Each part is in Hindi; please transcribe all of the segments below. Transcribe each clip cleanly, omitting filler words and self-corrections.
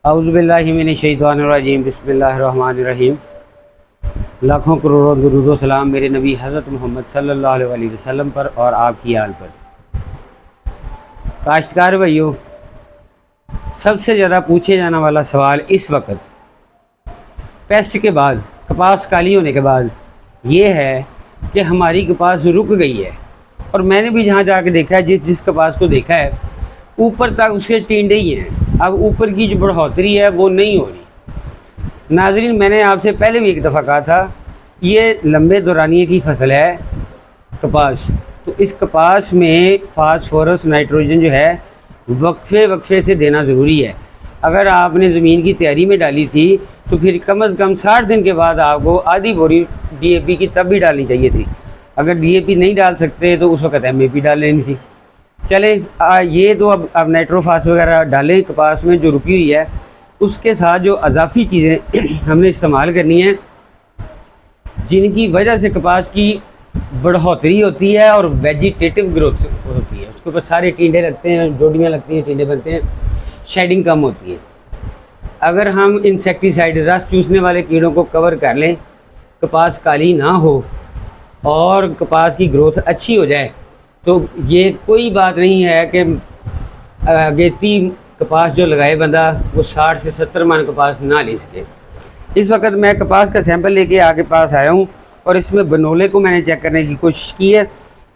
औज़ुबिल्लाहि मिनश्शैतानिर्रजीम बिस्मिल्लाहिर्रहमानिर्रहीम। लाखों करोड़ों दुरूद व सलाम मेरे नबी हज़रत मोहम्मद सल्लल्लाहु अलैहि वसल्लम पर और आपकी आल पर। काश्तकार भाइयों, सबसे ज़्यादा पूछे जाने वाला सवाल इस वक्त पेस्ट के बाद, कपास काली होने के बाद ये है कि हमारी कपास रुक गई है। और मैंने भी जहाँ जाके देखा है, जिस कपास को देखा है, ऊपर तक उसके टिंडे ही हैं। अब ऊपर की जो बढ़ोतरी है वो नहीं हो रही। नाज़रीन, मैंने आपसे पहले भी एक दफ़ा कहा था, ये लंबे दौरानिए की फसल है कपास। तो इस कपास में फास्फोरस नाइट्रोजन जो है वक्फे से देना ज़रूरी है। अगर आपने ज़मीन की तैयारी में डाली थी तो फिर कम से कम 60 दिन के बाद आपको आधी बोरी DAP की तब भी डालनी चाहिए थी। अगर DAP नहीं डाल सकते तो उस वक्त MAP डाल लेनी थी। चले ये तो अब नाइट्रोफास वगैरह डालें कपास में जो रुकी हुई है, उसके साथ जो अजाफी चीज़ें हमने इस्तेमाल करनी है, जिनकी वजह से कपास की बढ़ोतरी होती है और वेजिटेटिव ग्रोथ होती है। उसके ऊपर सारे टिंडे लगते हैं, डोडियाँ लगती हैं, टिंडे बनते हैं, शेडिंग कम होती है। अगर हम इंसेक्टिसाइड रस चूसने वाले कीड़ों को कवर कर लें, कपास काली ना हो और कपास की ग्रोथ अच्छी हो जाए, तो ये कोई बात नहीं है कि अगेती कपास जो लगाए बंदा वो 60 से 70 मन कपास ना ले सके। इस वक्त मैं कपास का सैंपल लेके आपके पास आया हूँ और इसमें बनोले को मैंने चेक करने की कोशिश की है।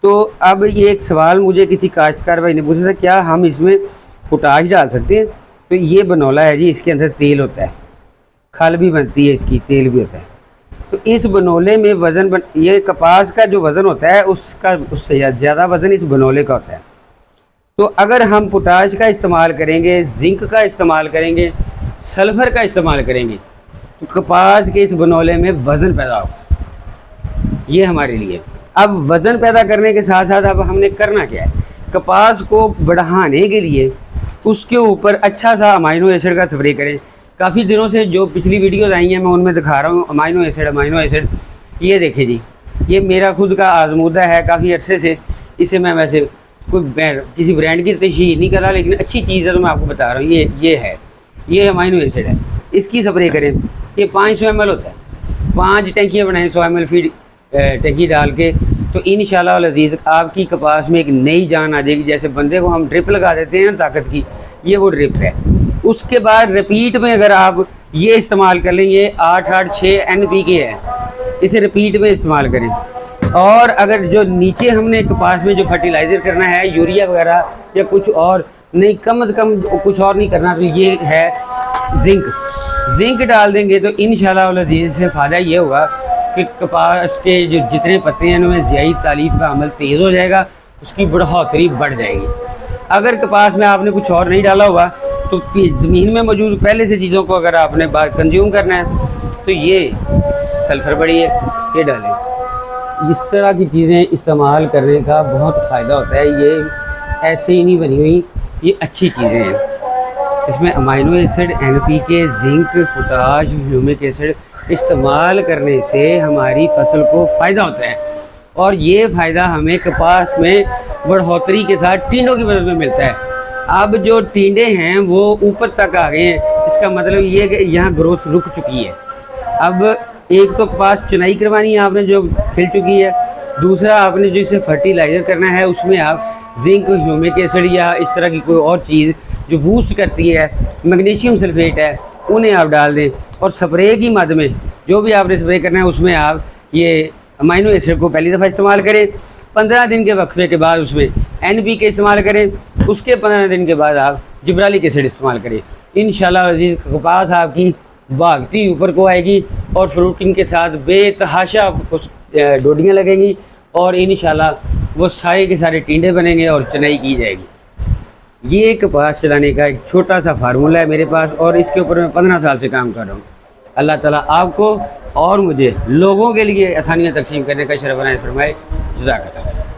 तो अब ये एक सवाल मुझे किसी काश्तकार भाई ने पूछा था, क्या हम इसमें पोटाश डाल सकते हैं? तो ये बनोला है जी, इसके अंदर तेल होता है, खल भी बनती है इसकी, तेल भी होता है। तो इस बनोले में ये कपास का जो वज़न होता है उससे ज़्यादा वज़न इस बनोले का होता है। तो अगर हम पोटाश का इस्तेमाल करेंगे, जिंक का इस्तेमाल करेंगे, सल्फ़र का इस्तेमाल करेंगे, तो कपास के इस बनोले में वज़न पैदा होगा। ये हमारे लिए अब वज़न पैदा करने के साथ साथ अब हमने करना क्या है, कपास को बढ़ाने के लिए उसके ऊपर अच्छा सा अमाइनो एसिड का स्प्रे करें। काफ़ी दिनों से जो पिछली वीडियोज़ आई हैं मैं उनमें दिखा रहा हूँ अमाइनो एसिड। ये देखें जी, ये मेरा खुद का आजमूदा है काफ़ी अर्से से। इसे मैं वैसे किसी ब्रांड की तशहीर नहीं कर रहा, लेकिन अच्छी चीज़ है तो मैं आपको बता रहा हूँ। ये अमाइनो एसिड है, इसकी स्प्रे करें। ये 500 ml होता है, 5 टैंकियाँ बनाएं 100 ml फीड टैंकी डाल के, तो इंशाल्लाह अज़ीज़ आपकी कपास में एक नई जान आ जाएगी। जैसे बंदे को हम ड्रिप लगा देते हैं ना ताकत की, ये वो ड्रिप है। उसके बाद रिपीट में अगर आप ये इस्तेमाल कर लें, ये 886 NPK है, इसे रिपीट में इस्तेमाल करें। और अगर जो नीचे हमने कपास में जो फर्टिलाइज़र करना है, यूरिया वगैरह या कुछ और नहीं, कम से कम कुछ और नहीं करना, तो ये है जिंक डाल देंगे तो इंशाल्लाह अज़ीज़ से फ़ायदा ये होगा कि कपास के जो जितने पत्ते हैं उनमें ज़ियाई तालीफ का अमल तेज़ हो जाएगा, उसकी बढ़ोतरी बढ़ जाएगी। अगर कपास में आपने कुछ और नहीं डाला हुआ तो ज़मीन में मौजूद पहले से चीज़ों को अगर आपने कंज्यूम करना है तो ये सल्फ़र बड़ी है, ये डालें। इस तरह की चीज़ें इस्तेमाल करने का बहुत फ़ायदा होता है। ये ऐसे ही नहीं बनी हुई, ये अच्छी चीज़ें हैं। इसमें amino acid, NPK, zinc, potash, humic acid इस्तेमाल करने से हमारी फसल को फ़ायदा होता है। और ये फ़ायदा हमें कपास में बढ़ोतरी के साथ टिंडों की मदद में मिलता है। अब जो टिंडे हैं वो ऊपर तक आ गए हैं, इसका मतलब ये कि यहाँ ग्रोथ रुक चुकी है। अब एक तो कपास चुनाई करवानी है आपने जो खिल चुकी है, दूसरा आपने जो इसे फर्टिलाइज़र करना है उसमें आप जिंक, ह्यूमिक एसिड या इस तरह की कोई और चीज़ जो बूस्ट करती है, मैग्नीशियम सल्फेट है, उन्हें आप डाल दें। और स्प्रे की मद में जो भी आपने स्प्रे करना है उसमें आप ये अमाइनो एसिड को पहली दफ़ा इस्तेमाल करें। 15 दिन के वक्फे के बाद उसमें NPK इस्तेमाल करें। उसके 15 दिन के बाद आप जिब्रालिक एसिड इस्तेमाल करें। इंशाल्लाह अज़ीज़ कपास आपकी भागती ऊपर को आएगी और फ्रूटिंग के साथ बेतहाशा डोडियाँ लगेंगी और इंशाल्लाह वो सारे के सारे टिंडे बनेंगे और चुनाई की जाएगी। ये कपास चलाने का एक छोटा सा फार्मूला है मेरे पास और इसके ऊपर मैं 15 साल से काम कर रहा हूँ। अल्लाह ताला आपको और मुझे लोगों के लिए आसानियाँ तकसीम करने का शरफ़ अता फरमाए। जज़ाकल्लाह।